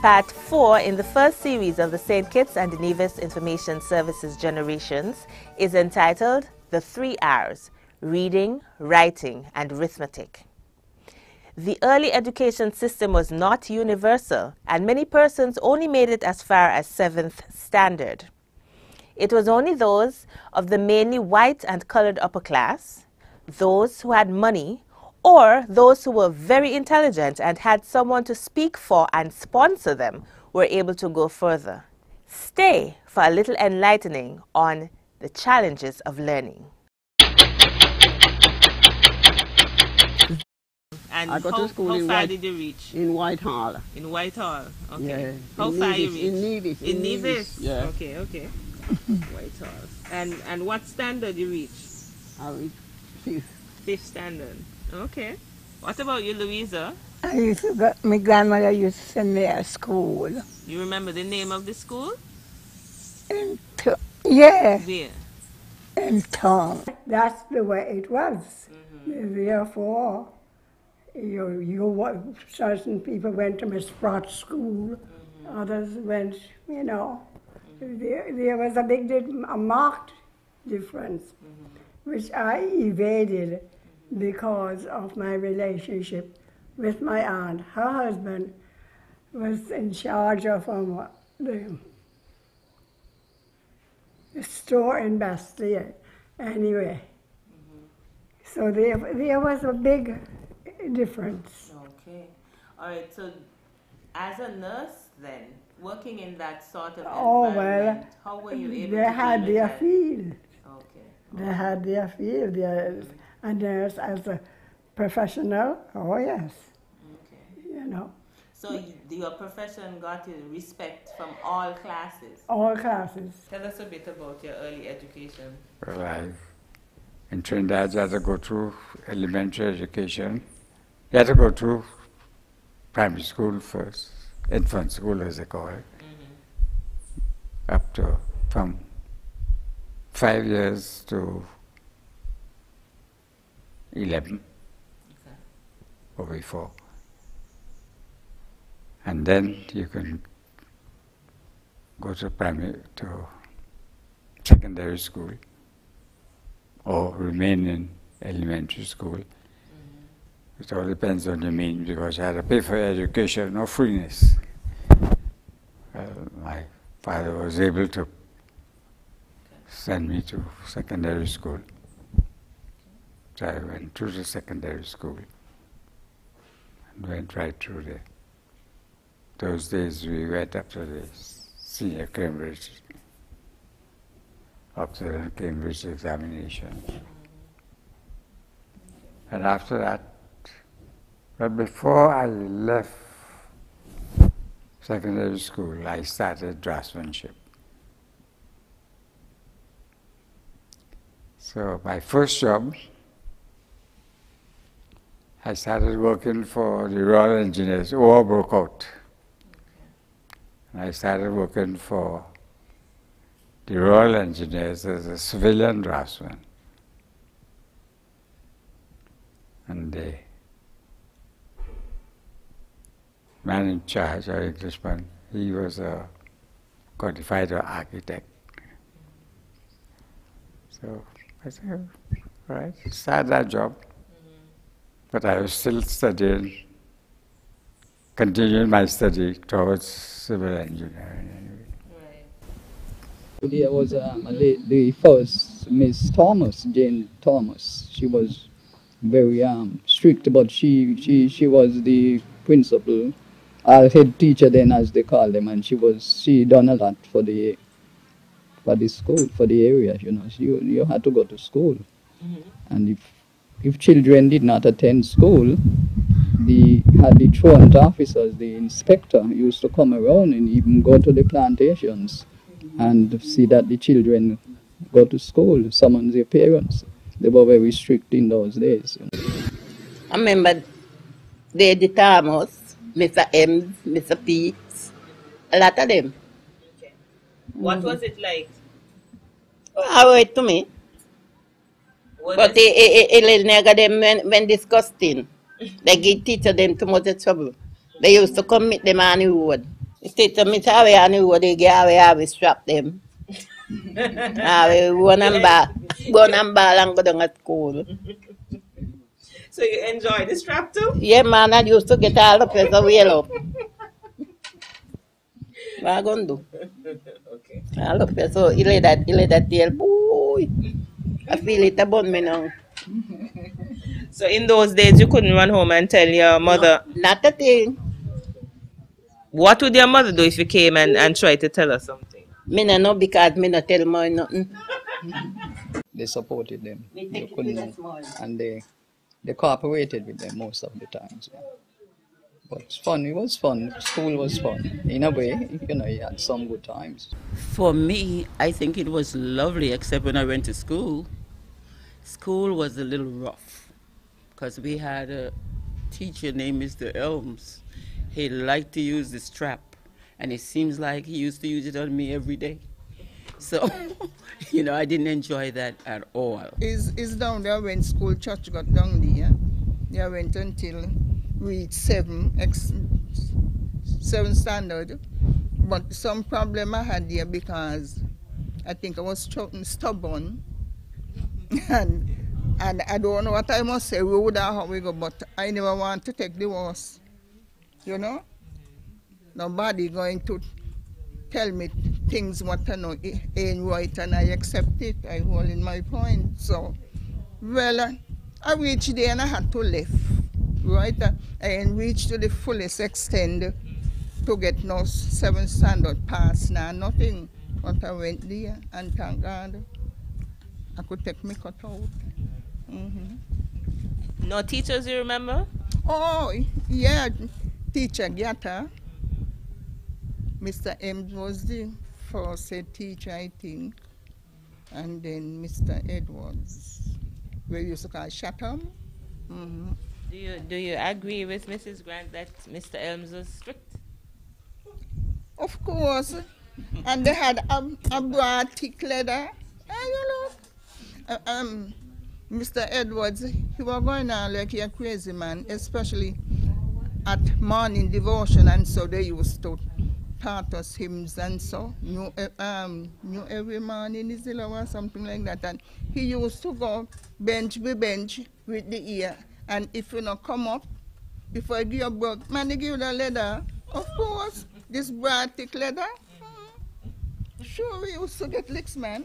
Part 4 in the first series of the St. Kitts and Nevis Information Services Generations is entitled The 3 R's: Reading, Writing, and Arithmetic. The early education system was not universal, and many persons only made it as far as 7th standard. It was only those of the mainly white and colored upper class, those who had money, or those who were very intelligent and had someone to speak for and sponsor them were able to go further. Stay for a little enlightening on the challenges of learning. And I got to school how in far did you reach? In Whitehall. In Whitehall, okay. Yeah. How far you reached? In Nevis. In Nevis? Yeah. Okay, okay. Whitehall. And what standard you reached? I reached 5th. 5th standard. Okay. What about you, Louisa? I used to go, my grandmother used to send me to school. You remember the name of the school? Yeah, Where? in town. That's the way it was. Therefore, certain people went to Miss Spratt's school, others went, there was a marked difference, which I evaded because of my relationship with my aunt. Her husband was in charge of the store in Bastille, anyway. So there was a big difference. Okay. All right, so as a nurse then, working in that sort of environment, how were you able they to had deal their with that? field. Okay. They had their field. A nurse as a professional, oh yes. Okay. So your profession got you respect from all classes? All classes. Tell us a bit about your early education. Well, in Trinidad, you had to go through elementary education. You had to go through primary school first, infant school as they call it, up to from 5 years to 11 or before. And then you can go to secondary school or remain in elementary school. It all depends on your means, because you had to pay for education, no freeness. My father was able to send me to secondary school. So I went through the secondary school and went right through there. Those days we went up to the senior Cambridge, up to the Cambridge examination. And after that, but before I left secondary school, I started draftsmanship. So my first job, I started working for the Royal Engineers. War broke out. And I started working for the Royal Engineers as a civilian draftsman. And the man in charge, our Englishman, he was a qualified architect. So I said, all right, start that job. But I was still studying, continuing my study towards civil engineering anyway. Right. There was the first Miss Thomas, Jane Thomas. She was very strict, but she was the principal, head teacher then, as they call them, and she done a lot for the school, for the area. You had to go to school, and if children did not attend school, the truant officers, the inspector, used to come around and even go to the plantations and see that the children go to school, summon their parents. They were very strict in those days. I remember the Thomas, Mr. M, Mr. Peets, a lot of them. Okay. What was it like? How it to me. But a little nigga them when disgusting. They give teacher them too much trouble. They used to come meet them on the road. Teacher me tell me I knew what they get we strap them. We one and ball and go down at school. So you enjoy the strap too? Yeah, man, I used to get all the pressure wheel up. What I gonna do? Okay. All the pressure, you lay that tail, boy. I feel it about me now. So in those days, you couldn't run home and tell your mother. No, not a thing. What would your mother do if you came and tried to tell her something? Me no know because me no tell me nothing. They supported them. Me They take it couldn't, with a smile. and they cooperated with them most of the times. Yeah. But it's fun. It was fun. School was fun. In a way, you know, you had some good times. For me, I think it was lovely, except when I went to school. School was a little rough because we had a teacher named Mr. Elms. He liked to use the strap, and it seems like he used to use it on me every day. So, you know, I didn't enjoy that at all. Is down there when school church got down there. They went until reach 7 standard. But some problem I had there because I think I was stubborn. and I don't know what I must say, we would have how we go, but I never want to take the worst. You know? Nobody going to tell me things what I know ain't right, and I accept it. I hold in my point. So, well, I reached there and I had to leave. Right? I ain't reached to the fullest extent to get no 7 standard pass now, nothing. But I went there and thank God I could take me cut out. No teachers you remember? Oh, yeah, teacher Gatta. Mr. M was the first head teacher, I think. And then Mr. Edwards, we used to call Chatham. Do you agree with Mrs. Grant that Mr. Elms was strict? Of course. And they had a broad, thick leather. You know, Mr. Edwards, he was going on like a crazy man, especially at morning devotion, and so they used to taught us hymns and so, knew every morning is the or something like that. And he used to go bench by bench with the ear. And if you not come up, before I give you a book, man, they give you the leather. Of course, this broad, thick leather. Sure, we used to get licks, man.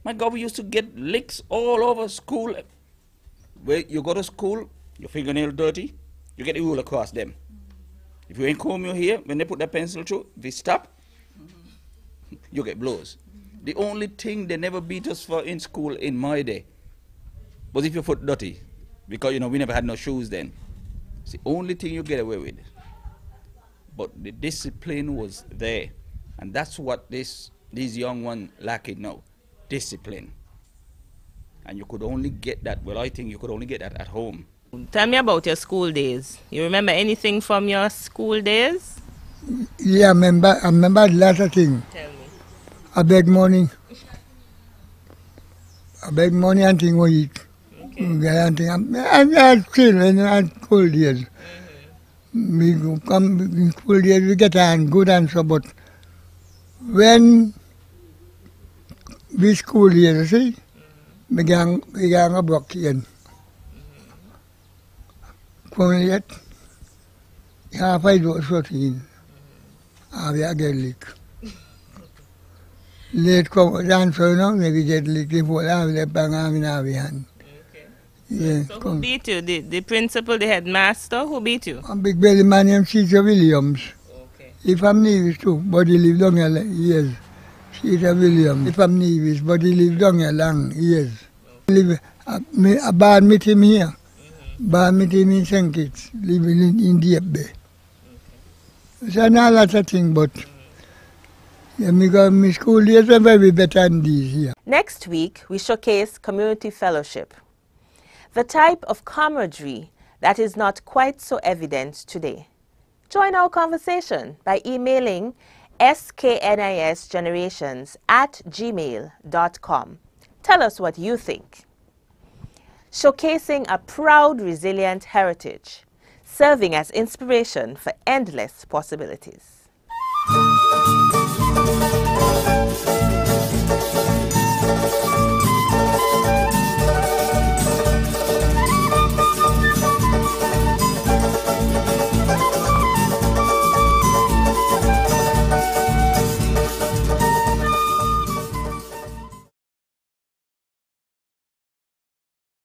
My God, we used to get licks all over school. Where you go to school, your fingernail dirty, you get the rule across them. If you ain't comb your hair, when they put the pencil through, if you stop, you get blows. The only thing they never beat us for in school in my day was if your foot dirty. Because, you know, we never had no shoes then. It's the only thing you get away with. But the discipline was there. And that's what these young ones lacking now. Discipline. And you could only get that, well, I think you could only get that at home. Tell me about your school days. You remember anything from your school days? Yeah, I remember a lot of things. Tell me. I beg money and things we eat. Okay. I still in school days. We come in school days, we get on good and so, but when we school years, you see, we gang a block in. Come yet, half I do 14. I will get lick. Late come down so now, maybe get lick before I will bang arm in our hand. Okay. Yeah, So who beat you? The principal, the headmaster, who beat you? a big belly man named Caesar Williams. Okay. He from Nevis too, but he lived down here years. Caesar Williams. He from Nevis, but he lived down here long years. I bad meet him here. Bad meet him in St. Kitts, living in Deep Bay. So not a lot of things, but yeah, my school days were very better than these here. Next week, we showcase community fellowship, the type of camaraderie that is not quite so evident today. Join our conversation by emailing sknisgenerations@gmail.com. Tell us what you think. Showcasing a proud, resilient heritage, serving as inspiration for endless possibilities.